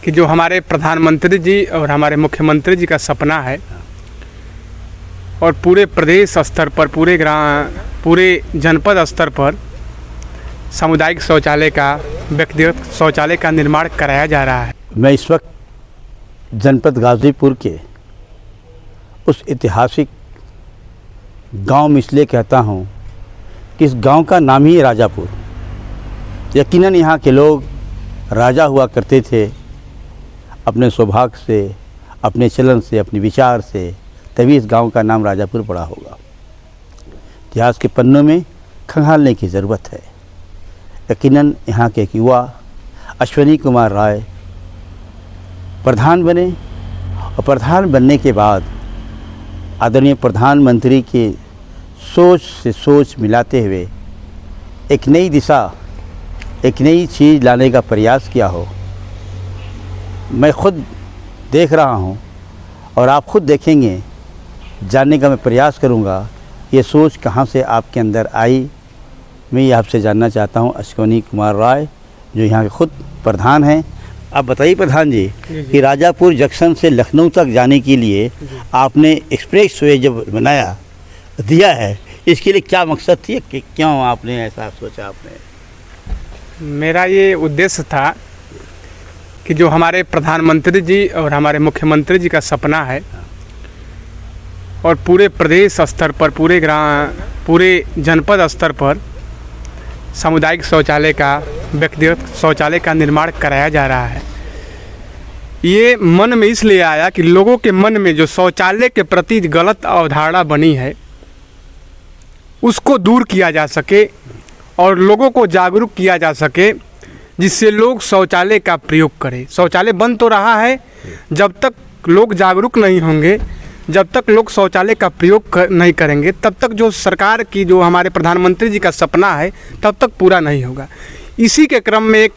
कि जो हमारे प्रधानमंत्री जी और हमारे मुख्यमंत्री जी का सपना है और पूरे प्रदेश स्तर पर, पूरे जनपद स्तर पर सामुदायिक शौचालय का, व्यक्तिगत शौचालय का निर्माण कराया जा रहा है। मैं इस वक्त जनपद गाज़ीपुर के उस ऐतिहासिक गांव में इसलिए कहता हूं कि इस गांव का नाम ही राजापुर। यकीनन यहाँ के लोग राजा हुआ करते थे, अपने सौभाग्य से, अपने चलन से, अपने विचार से, तभी इस गांव का नाम राजापुर पड़ा होगा। इतिहास के पन्नों में खंगालने की ज़रूरत है। यकीनन यहाँ के एक युवा अश्विनी कुमार राय प्रधान बने और प्रधान बनने के बाद आदरणीय प्रधानमंत्री की सोच से सोच मिलाते हुए एक नई दिशा, एक नई चीज़ लाने का प्रयास किया हो। मैं खुद देख रहा हूँ और आप खुद देखेंगे, जानने का मैं प्रयास करूँगा ये सोच कहाँ से आपके अंदर आई। मैं ये आपसे जानना चाहता हूँ अश्विनी कुमार राय जो यहाँ के खुद प्रधान हैं। आप बताइए प्रधान जी कि राजापुर जंक्शन से लखनऊ तक जाने के लिए आपने एक्सप्रेस वे जब बनाया दिया है, इसके लिए क्या मकसद थी कि क्यों आपने ऐसा सोचा? आपने मेरा ये उद्देश्य था कि जो हमारे प्रधानमंत्री जी और हमारे मुख्यमंत्री जी का सपना है और पूरे प्रदेश स्तर पर, पूरे जनपद स्तर पर सामुदायिक शौचालय का, व्यक्तिगत शौचालय का निर्माण कराया जा रहा है। ये मन में इसलिए आया कि लोगों के मन में जो शौचालय के प्रति गलत अवधारणा बनी है उसको दूर किया जा सके और लोगों को जागरूक किया जा सके, जिससे लोग शौचालय का प्रयोग करें। शौचालय बन तो रहा है, जब तक लोग जागरूक नहीं होंगे, जब तक लोग शौचालय का प्रयोग नहीं करेंगे, तब तक जो सरकार की, जो हमारे प्रधानमंत्री जी का सपना है, तब तक पूरा नहीं होगा। इसी के क्रम में एक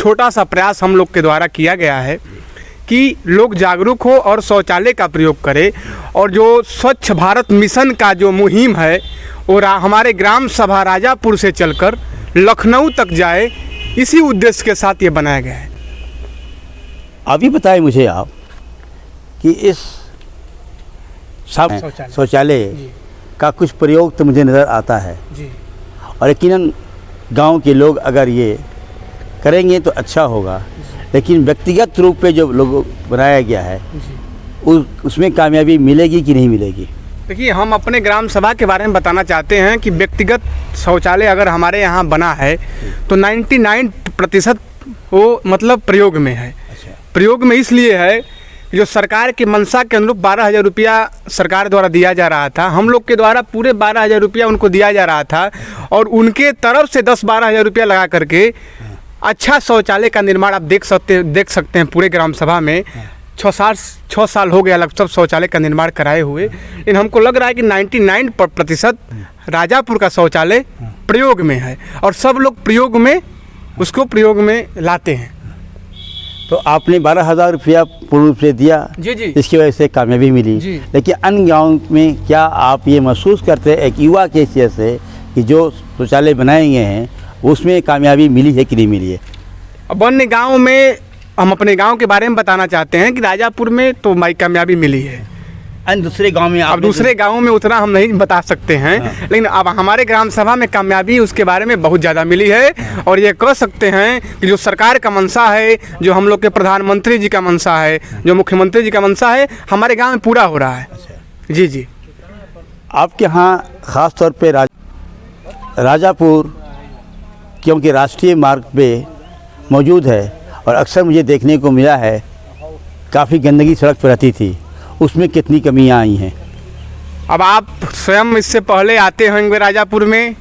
छोटा सा प्रयास हम लोग के द्वारा किया गया है कि लोग जागरूक हो और शौचालय का प्रयोग करें। और जो स्वच्छ भारत मिशन का जो मुहिम है वो हमारे ग्राम सभा राजापुर से चलकर लखनऊ तक जाए, इसी उद्देश्य के साथ ये बनाया गया है। अभी बताएं मुझे आप कि इस शौचालय का कुछ प्रयोग तो मुझे नज़र आता है जी। और यकीनन गांव के लोग अगर ये करेंगे तो अच्छा होगा, लेकिन व्यक्तिगत रूप पे जो लोग बनाया गया है उसमें कामयाबी मिलेगी कि नहीं मिलेगी? देखिए, हम अपने ग्राम सभा के बारे में बताना चाहते हैं कि व्यक्तिगत शौचालय अगर हमारे यहाँ बना है तो 99% वो मतलब प्रयोग में है। प्रयोग में इसलिए है जो सरकार की मंशा के अनुरूप 12,000 रुपया सरकार द्वारा दिया जा रहा था, हम लोग के द्वारा पूरे 12,000 रुपया उनको दिया जा रहा था और उनके तरफ से 10-12,000 रुपया लगा करके अच्छा शौचालय का निर्माण आप देख सकते हैं। पूरे ग्राम सभा में 6 साल हो गया लगभग शौचालय का निर्माण कराए हुए, लेकिन हमको लग रहा है कि 99% राजापुर का शौचालय प्रयोग में है और सब लोग उसको प्रयोग में लाते हैं। तो आपने 12,000 रुपया पूर्ण रूप से दिया जी, इसकी वजह से कामयाबी मिली, लेकिन अन्य गाँव में क्या आप ये महसूस करते हैं एक युवा के हैसियत से कि जो शौचालय बनाए गए हैं उसमें कामयाबी मिली है कि नहीं मिली है? अब अन्य गाँव में हम अपने गांव के बारे में बताना चाहते हैं कि राजापुर में तो कामयाबी मिली है। अन्य दूसरे गांव में अब दूसरे गांवों में उतना हम नहीं बता सकते हैं, लेकिन अब हमारे ग्राम सभा में कामयाबी उसके बारे में बहुत ज़्यादा मिली है। और ये कह सकते हैं कि जो सरकार का मंशा है, जो हम लोग के प्रधानमंत्री जी का मंशा है, जो मुख्यमंत्री जी का मंशा है, हमारे गाँव में पूरा हो रहा है। जी। आपके यहाँ ख़ास तौर पर राजापुर क्योंकि राष्ट्रीय मार्ग पे मौजूद है और अक्सर मुझे देखने को मिला है काफ़ी गंदगी सड़क पर रहती थी, उसमें कितनी कमियां आई हैं? अब आप स्वयं इससे पहले आते होंगे राजापुर में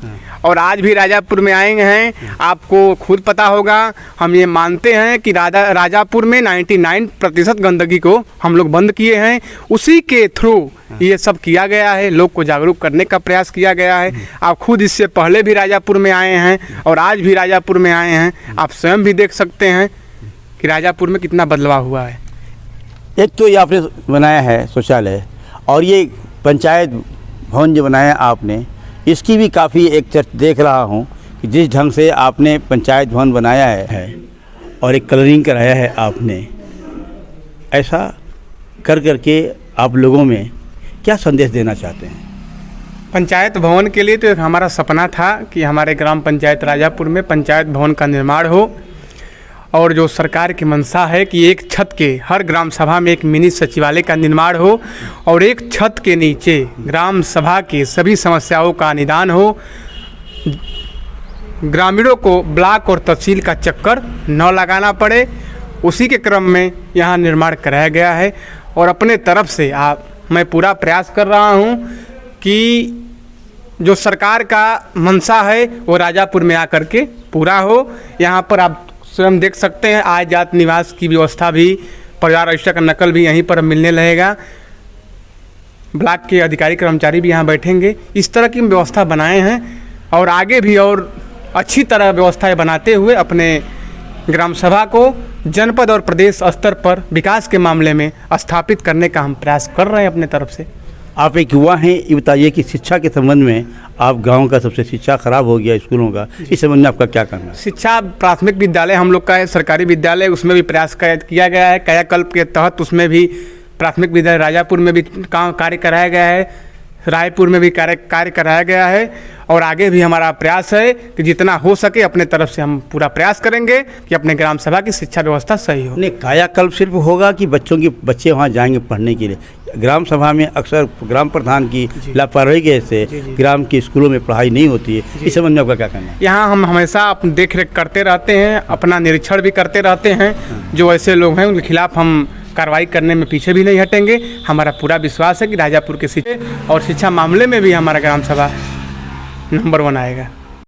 और आज भी राजापुर में आए हैं, आपको खुद पता होगा। हम ये मानते हैं कि राजापुर में 99% गंदगी को हम लोग बंद किए हैं। उसी के थ्रू ये सब किया गया है, लोग को जागरूक करने का प्रयास किया गया है। आप खुद इससे पहले भी राजापुर में आए हैं और आज भी राजापुर में आए हैं, आप स्वयं भी देख सकते हैं कि राजापुर में कितना बदलाव हुआ है। एक तो ये आपने बनाया है शौचालय, और ये पंचायत भवन जो बनाया आपने, इसकी भी काफ़ी एक चर्चा देख रहा हूँ कि जिस ढंग से आपने पंचायत भवन बनाया है और एक कलरिंग कराया है आपने, ऐसा कर करके आप लोगों में क्या संदेश देना चाहते हैं? पंचायत भवन के लिए तो एक हमारा सपना था कि हमारे ग्राम पंचायत राजापुर में पंचायत भवन का निर्माण हो, और जो सरकार की मंशा है कि एक छत के हर ग्राम सभा में एक मिनी सचिवालय का निर्माण हो, और एक छत के नीचे ग्राम सभा के सभी समस्याओं का निदान हो, ग्रामीणों को ब्लॉक और तहसील का चक्कर न लगाना पड़े, उसी के क्रम में यहाँ निर्माण कराया गया है। और अपने तरफ से मैं पूरा प्रयास कर रहा हूँ कि जो सरकार का मंशा है वो राजापुर में आकर के पूरा हो। यहाँ पर आप स्वयं देख सकते हैं आय जात निवास की व्यवस्था भी, परिवार रजिस्टर का नकल भी यहीं पर मिलने लगेगा, ब्लॉक के अधिकारी कर्मचारी भी यहाँ बैठेंगे। इस तरह की व्यवस्था बनाए हैं और आगे भी और अच्छी तरह व्यवस्थाएं बनाते हुए अपने ग्राम सभा को जनपद और प्रदेश स्तर पर विकास के मामले में स्थापित करने का हम प्रयास कर रहे हैं अपने तरफ से। आप एक युवा हैं, ये बताइए कि शिक्षा के संबंध में आप गांव का सबसे शिक्षा खराब हो गया स्कूलों का, इस संबंध में आपका क्या कहना है? शिक्षा प्राथमिक विद्यालय हम लोग का है, सरकारी विद्यालय, उसमें भी प्रयास किया गया है। कायाकल्प के तहत उसमें भी प्राथमिक विद्यालय राजापुर में भी कार्य कराया गया है, रायपुर में भी कार्य कराया गया है। और आगे भी हमारा प्रयास है कि जितना हो सके अपने तरफ से हम पूरा प्रयास करेंगे कि अपने ग्राम सभा की शिक्षा व्यवस्था सही हो। नहीं, कायाकल्प सिर्फ होगा कि बच्चे वहाँ जाएंगे पढ़ने के लिए? ग्राम सभा में अक्सर ग्राम प्रधान की लापरवाही के से ग्राम के स्कूलों में पढ़ाई नहीं होती है, इस संबंध में आपका क्या कहना है? यहाँ हम हमेशा देख रेख करते रहते हैं, अपना निरीक्षण भी करते रहते हैं। जो ऐसे लोग हैं उनके खिलाफ हम कार्रवाई करने में पीछे भी नहीं हटेंगे। हमारा पूरा विश्वास है कि राजापुर के शिक्षा और शिक्षा मामले में भी हमारा ग्राम सभा नंबर 1 आएगा।